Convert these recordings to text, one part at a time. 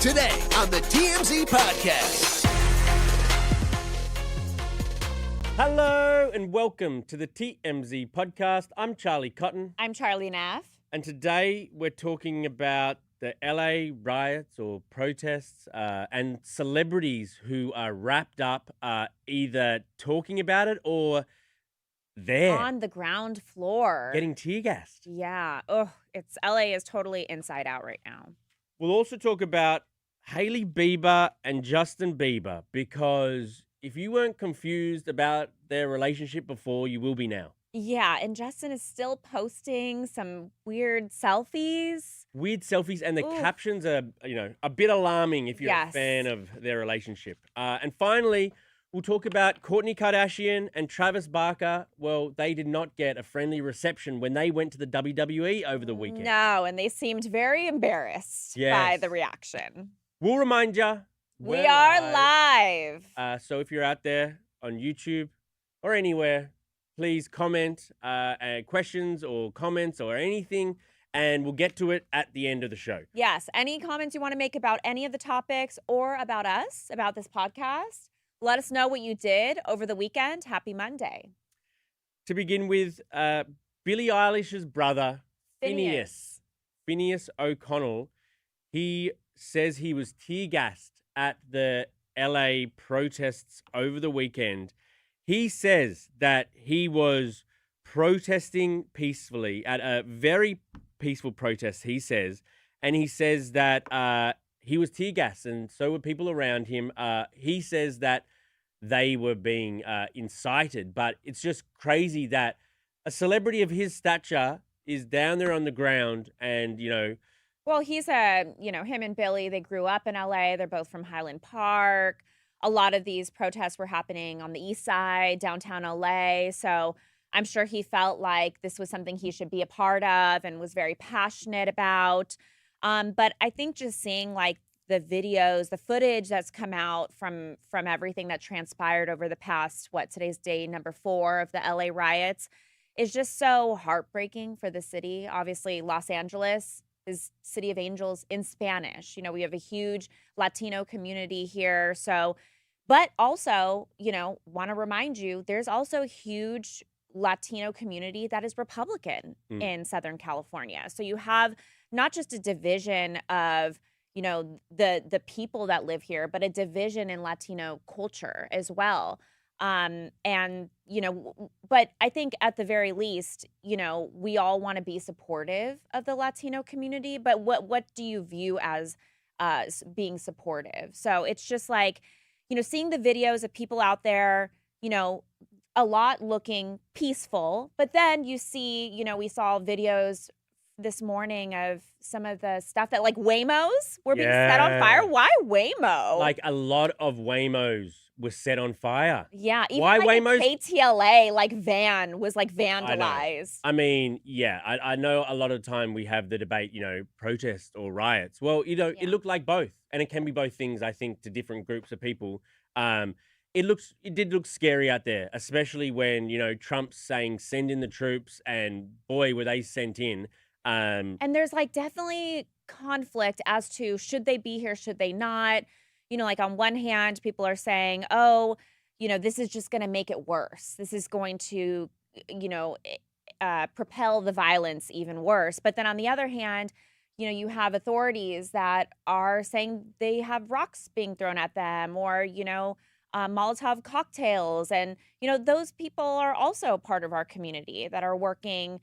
today on the TMZ Podcast. Hello and welcome to the TMZ Podcast. I'm Charlie Cotton. I'm Charlie Neff. And today we're talking about the LA riots or protests and celebrities who are wrapped up either talking about it or there. On the ground floor. Getting tear gassed. Yeah. Oh, LA is totally inside out right now. We'll also talk about Hailey Bieber and Justin Bieber, because if you weren't confused about their relationship before, you will be now. Yeah, and Justin is still posting some weird selfies. And the captions are, a bit alarming if you're a Yes. fan of their relationship. And finally, we'll talk about Kourtney Kardashian and Travis Barker. Well, they did not get a friendly reception when they went to the WWE over the weekend. No, and they seemed very embarrassed by the reaction. We'll remind you, We are live. So if you're out there on YouTube or anywhere, please comment questions or comments or anything, and we'll get to it at the end of the show. Yes, any comments you want to make about any of the topics or about us, about this podcast, let us know what you did over the weekend. Happy Monday. To begin with, Billie Eilish's brother, Phineas O'Connell, he says he was tear-gassed at the LA protests over the weekend. He says that he was protesting peacefully at a very peaceful protest, he says. And he says that he was tear-gassed and so were people around him. He says that they were being incited. But it's just crazy that a celebrity of his stature is down there on the ground and, Well, he's him and Billy, they grew up in LA. They're both from Highland Park. A lot of these protests were happening on the east side, downtown LA. So I'm sure he felt like this was something he should be a part of and was very passionate about. But I think just seeing like the videos, the footage that's come out from everything that transpired over the past, today's day number 4 of the LA riots, is just so heartbreaking for the city. Obviously, Los Angeles is City of Angels in Spanish. We have a huge Latino community here. So, but also, want to remind you, there's also a huge Latino community that is Republican in Southern California. So you have not just a division of, the people that live here, but a division in Latino culture as well. But I think at the very least, we all want to be supportive of the Latino community, but what do you view as being supportive? So it's just like, seeing the videos of people out there, a lot looking peaceful, but then you see, we saw videos this morning of some of the stuff that like Waymos were being set on fire. Why Waymo? Like a lot of Waymos were set on fire. Yeah, even Why like Waymos? a KTLA van was like vandalized. I mean, I know a lot of the time we have the debate, protest or riots. Well, it looked like both, and it can be both things, I think, to different groups of people. It did look scary out there, especially when, Trump's saying send in the troops, and boy, were they sent in. And there's like definitely conflict as to should they be here, should they not? Like on one hand, people are saying, oh, this is just going to make it worse. This is going to, propel the violence even worse. But then on the other hand, you have authorities that are saying they have rocks being thrown at them or, Molotov cocktails. And, those people are also part of our community that are working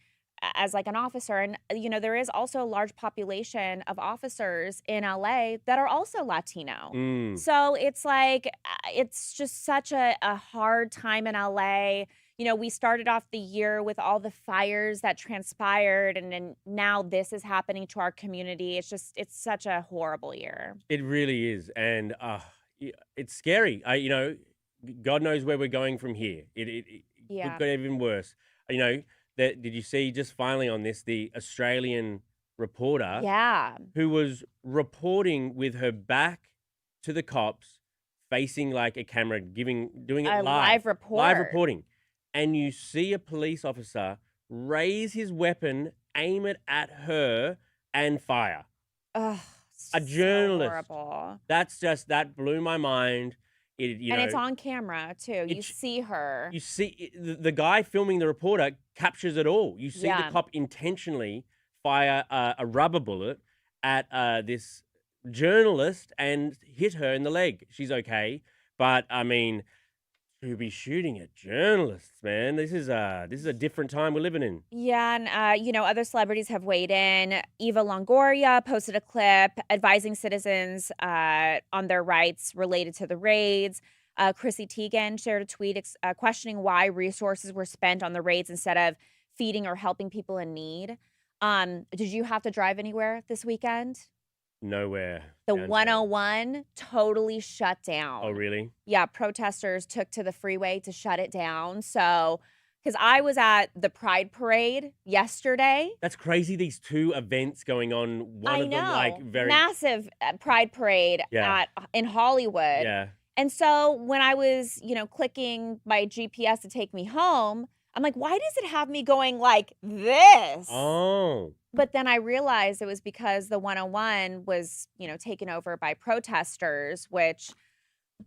as like an officer. And, there is also a large population of officers in LA that are also Latino. So it's like, it's just such a hard time in LA. We started off the year with all the fires that transpired, and then now this is happening to our community. It's such a horrible year. It really is. And it's scary. God knows where we're going from here. It could get even worse. Did you see just finally on this, the Australian reporter who was reporting with her back to the cops, facing like a camera, doing it live reporting. And you see a police officer raise his weapon, aim it at her, and fire. Ugh, journalist. A journalist. So horrible. That blew my mind. It's on camera too. You see her. You see the guy filming the reporter captures it all. You see the cop intentionally fire a rubber bullet at this journalist and hit her in the leg. She's okay, but I mean, to be shooting at journalists, man, this is a different time we're living in. Yeah, and other celebrities have weighed in. Eva Longoria posted a clip advising citizens on their rights related to the raids. Chrissy Teigen shared a tweet questioning why resources were spent on the raids instead of feeding or helping people in need. Did you have to drive anywhere this weekend? Nowhere. The 101 totally shut down. Oh, really? Yeah, protesters took to the freeway to shut it down. So, because I was at the Pride Parade yesterday. That's crazy, these two events going on. One of them, like, very... massive Pride Parade in Hollywood. Yeah. And so when I was, clicking my GPS to take me home, I'm like, why does it have me going like this? Oh. But then I realized it was because the 101 was, taken over by protesters, which,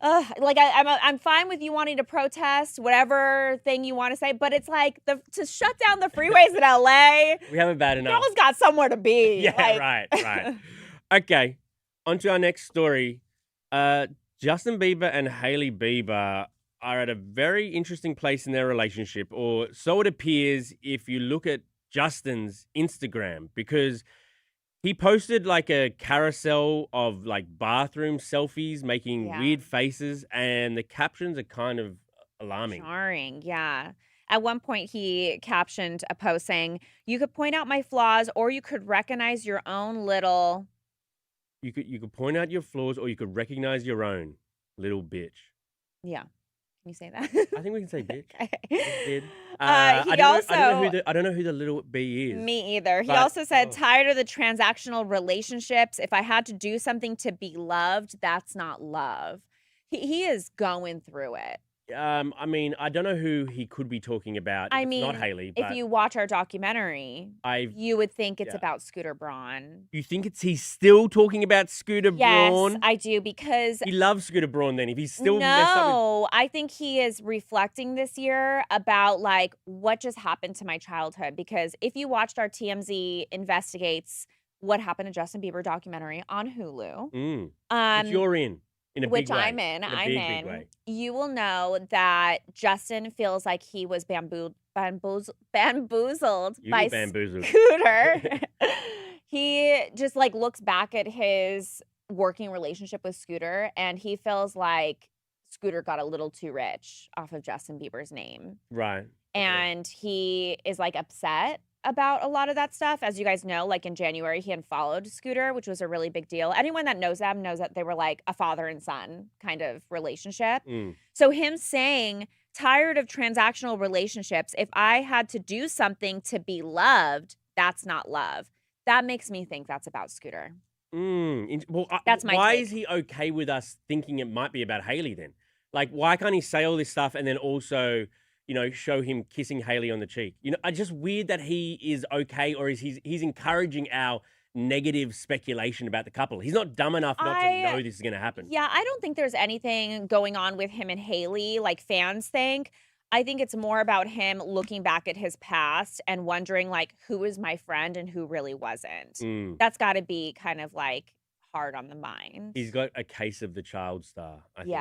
I'm fine with you wanting to protest, whatever thing you want to say, but it's like to shut down the freeways in LA. We haven't bad enough. Y'all's got somewhere to be. Yeah, right. Okay, on to our next story. Justin Bieber and Hailey Bieber are at a very interesting place in their relationship, or so it appears if you look at Justin's Instagram, because he posted like a carousel of like bathroom selfies making weird faces, and the captions are kind of alarming. Jarring, yeah. At one point, he captioned a post saying, "You could point out my flaws, or you could recognize your own little..." You could point out your flaws, or you could recognize your own little bitch. Yeah. Can you say that? I think we can say bitch. Okay. I don't know who the little B is. Me either. He also said, tired of the transactional relationships. If I had to do something to be loved, that's not love. He is going through it. I mean, I don't know who he could be talking about. I mean, not Hailey. But if you watch our documentary, you would think it's about Scooter Braun. You think he's still talking about Scooter Braun? Yes, I do, because he loves Scooter Braun. Then, if he's still messed up with... I think he is reflecting this year about like what just happened to my childhood. Because if you watched our TMZ Investigates What Happened to Justin Bieber documentary on Hulu, which you're in. Which I'm in. Big way. You will know that Justin feels like he was bamboozled by Scooter. He just like looks back at his working relationship with Scooter, and he feels like Scooter got a little too rich off of Justin Bieber's name. Right. And he is like upset about a lot of that stuff. As you guys know, like in January, he unfollowed Scooter, which was a really big deal. Anyone that knows them knows that they were like a father and son kind of relationship. So him saying, tired of transactional relationships, if I had to do something to be loved, that's not love. That makes me think that's about Scooter. Well, that's my why take. is he okay with us thinking it might be about Hailey then? Like, why can't he say all this stuff and then also... show him kissing Hailey on the cheek. It's just weird that he is okay, or is he's encouraging our negative speculation about the couple. He's not dumb enough not to know this is going to happen. Yeah, I don't think there's anything going on with him and Hailey like fans think. I think it's more about him looking back at his past and wondering like who was my friend and who really wasn't. That's got to be kind of like hard on the mind. He's got a case of the child star, I think.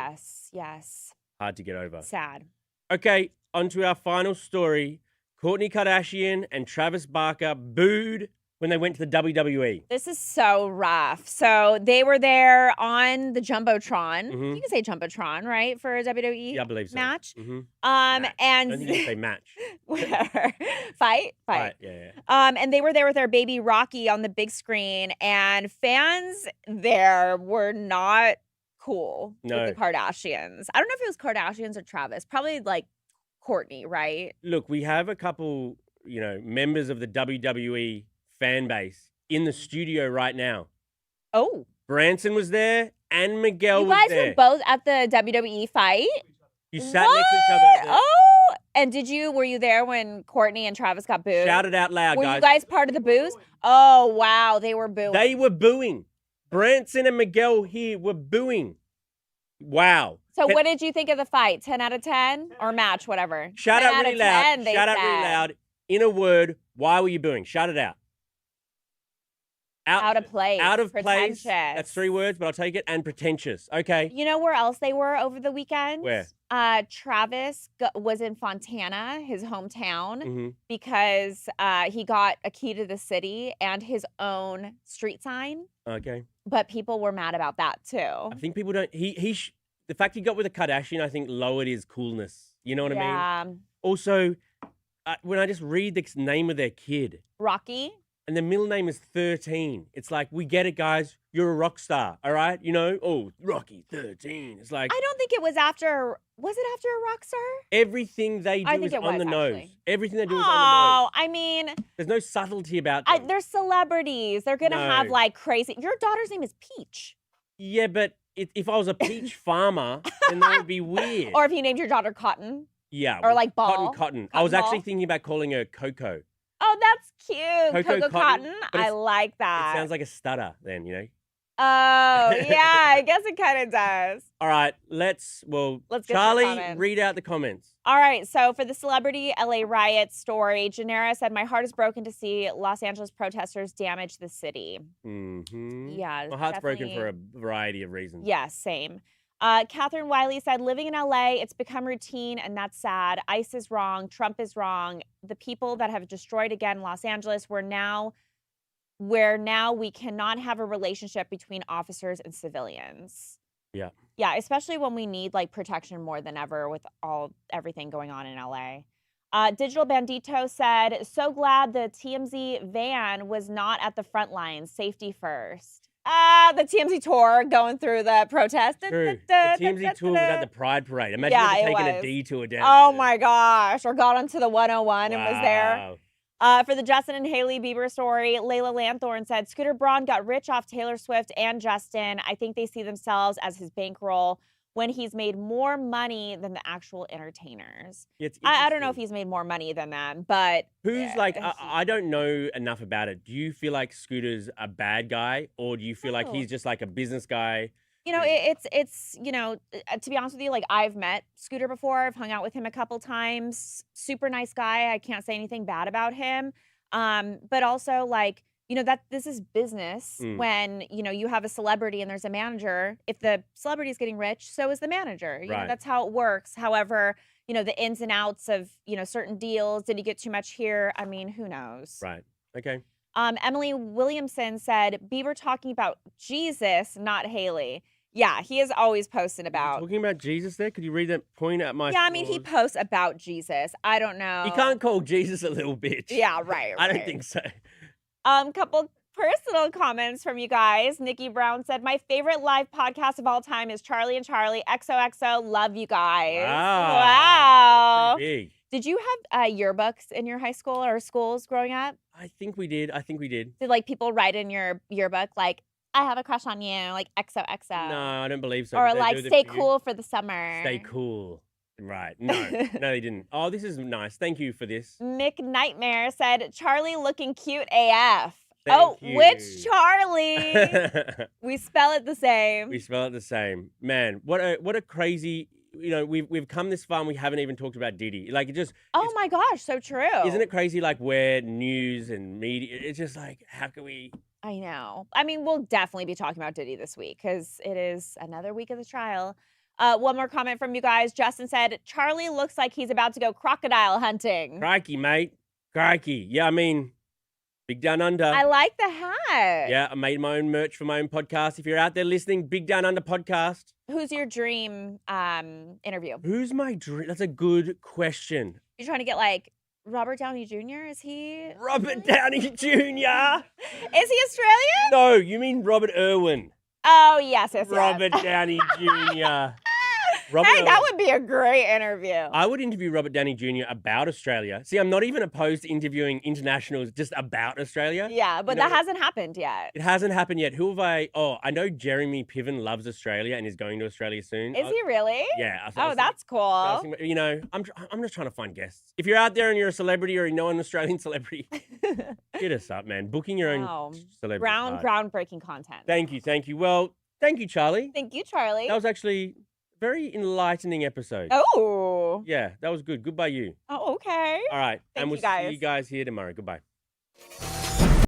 Yes. Hard to get over. Sad. Okay, on to our final story. Kourtney Kardashian and Travis Barker booed when they went to the WWE. This is so rough. So they were there on the Jumbotron. You can say Jumbotron, right? For a WWE I believe so. match. And I don't think you can say match. Whatever. Fight. Yeah. And they were there with their baby Rocky on the big screen, and fans there were not cool with the Kardashians. I don't know if it was Kardashians or Travis. Probably like Kourtney, right? Look, we have a couple, members of the WWE fan base in the studio right now. Oh. Branson was there and Miguel was there. You guys were both at the WWE fight? You sat next to each other. Oh. And were you there when Kourtney and Travis got booed? Shout it out loud, guys. Were you guys part of the boos? Oh, wow. They were booing. They were booing. Branson and Miguel here were booing. Wow. So what did you think of the fight? 10 out of 10? Or match, whatever. Shout 10 out really loud. 10, they Shout out really said. loud. In a word, why were you booing? Shout it out. Out of place. Out of place. Pretentious. That's 3 words, but I'll take it. And pretentious. Okay. You know where else they were over the weekend? Where? Travis was in Fontana, his hometown, Mm-hmm. because he got a key to the city and his own street sign. Okay. But people were mad about that too. I think people don't. The fact he got with a Kardashian, I think, lowered his coolness. You know what I mean? Also, when I just read the name of their kid, Rocky. and the middle name is 13, it's like, we get it, guys. You're a rock star, all right? You know? Oh, Rocky 13. It's like I don't think it was after. Was it after a rock star? everything they do I think is it on was, the nose. actually. Everything they do is on Oh, I mean, the nose. There's no subtlety about them. they're celebrities. They're gonna have No. like crazy. Your daughter's name is Peach. Yeah, but if I was a peach farmer, then that would be weird. Or if you named your daughter Cotton. yeah, or like Ball. Cotton. I Cotton was actually Ball. thinking about calling her Coco. Oh, that's cute. Coco Coco Cotton, Cotton. but I it's- like that. It sounds like a stutter then, you know? Oh, yeah, I guess it kind of does. All right, let's get the Charlie, comments. read out the comments. All right, so for the celebrity LA riot story, Janera said, "My heart is broken to see Los Angeles protesters damage the city." Mm-hmm. Yeah, My heart's broken for a definitely- variety of reasons. Yeah, same. Catherine Wiley said, "Living in LA, it's become routine, and that's sad. ICE is wrong. Trump is wrong. The people that have destroyed again Los Angeles, where now we cannot have a relationship between officers and civilians." Yeah. Yeah, especially when we need like protection more than ever with everything going on in LA. Digital Bandito said, "So glad the TMZ van was not at the front lines. Safety first." The TMZ tour going through the protest. True. The TMZ tour was at the Pride Parade. Imagine Yeah, if it taking a was. detour down. Oh to my gosh. Or got onto the 101 and was there. Wow. For the Justin and Haley Bieber story, Layla Lanthorn said, "Scooter Braun got rich off Taylor Swift and Justin. I think they see themselves as his bankroll when he's made more money than the actual entertainers." Yeah, it's I don't know if interesting. he's made more money than them, but Who's yeah, like, I don't know enough about it. Do you feel like Scooter's a bad guy, or do you feel like No. he's just like a business guy? you know, it's you know, to be honest with you, like I've met Scooter before. I've hung out with him a couple times. Super nice guy. I can't say anything bad about him. But also like, you know, that this is business. Mm. When, you know, you have a celebrity and there's a manager, if the celebrity is getting rich, so is the manager. You know, Right. that's how it works. However, you know, the ins and outs of, you know, certain deals, did he get too much here? I mean, who knows? Right. Okay. Emily Williamson said, "Bieber talking about Jesus, not Haley." Yeah, he is always posting about. Talking about Jesus there, could you read that point at my Yeah, I mean, he flaws? posts about Jesus. I don't know. You can't call Jesus a little bitch. Yeah, right. I don't right. think so. Couple personal comments from you guys. Nikki Brown said, "My favorite live podcast of all time is Charlie and Charlie. XOXO. Love you guys." Wow. Wow. That's pretty big. Did you have yearbooks in your high school or schools growing up? I think we did. Did like people write in your yearbook like, "I have a crush on you," like XOXO? No, I don't believe so. Or Did they like, do that "Stay for you? cool for the summer." Stay cool. Right. No, no, they didn't. Oh, this is nice. Thank you for this. Mick Nightmare said, "Charlie looking cute AF." Thank you. Which Charlie? We spell it the same. We spell it the same. Man, what a crazy, you know, we've come this far and we haven't even talked about Diddy. Like, it just, Oh my gosh, so true. isn't it crazy, like, where news and media, it's just like, how can we? I know. I mean, we'll definitely be talking about Diddy this week because it is another week of the trial. One more comment from you guys. Justin said, "Charlie looks like he's about to go crocodile hunting." Crikey, mate. Crikey. Yeah, I mean, Big Down Under. I like the hat. Yeah, I made my own merch for my own podcast. If you're out there listening, Big Down Under podcast. Who's your dream interview? Who's my dream? That's a good question. You're trying to get like Robert Downey Jr.? Is he? Robert Downey Jr. Is he Australian? No, you mean Robert Irwin. Oh, yes, yes, yes. Robert Downey Jr. Robert Hey, that Irwin. would be a great interview. I would interview Robert Downey Jr. about Australia. See, I'm not even opposed to interviewing internationals just about Australia. Yeah, but You know- that hasn't happened yet. It hasn't happened yet. Who have I? Oh, I know Jeremy Piven loves Australia and is going to Australia soon. Is he really? Yeah. Oh, that's cool. You know, I'm just trying to find guests. If you're out there and you're a celebrity or you know an Australian celebrity, Hit us up, man. Booking your Wow. own celebs. is hard. Groundbreaking content. Thank you. Well, thank you, Charlie. Thank you, Charlie. That was actually a very enlightening episode. Oh. Yeah, that was good. Goodbye, you. Oh, okay. All right. Thank and you, we'll see guys. you guys here tomorrow. Goodbye.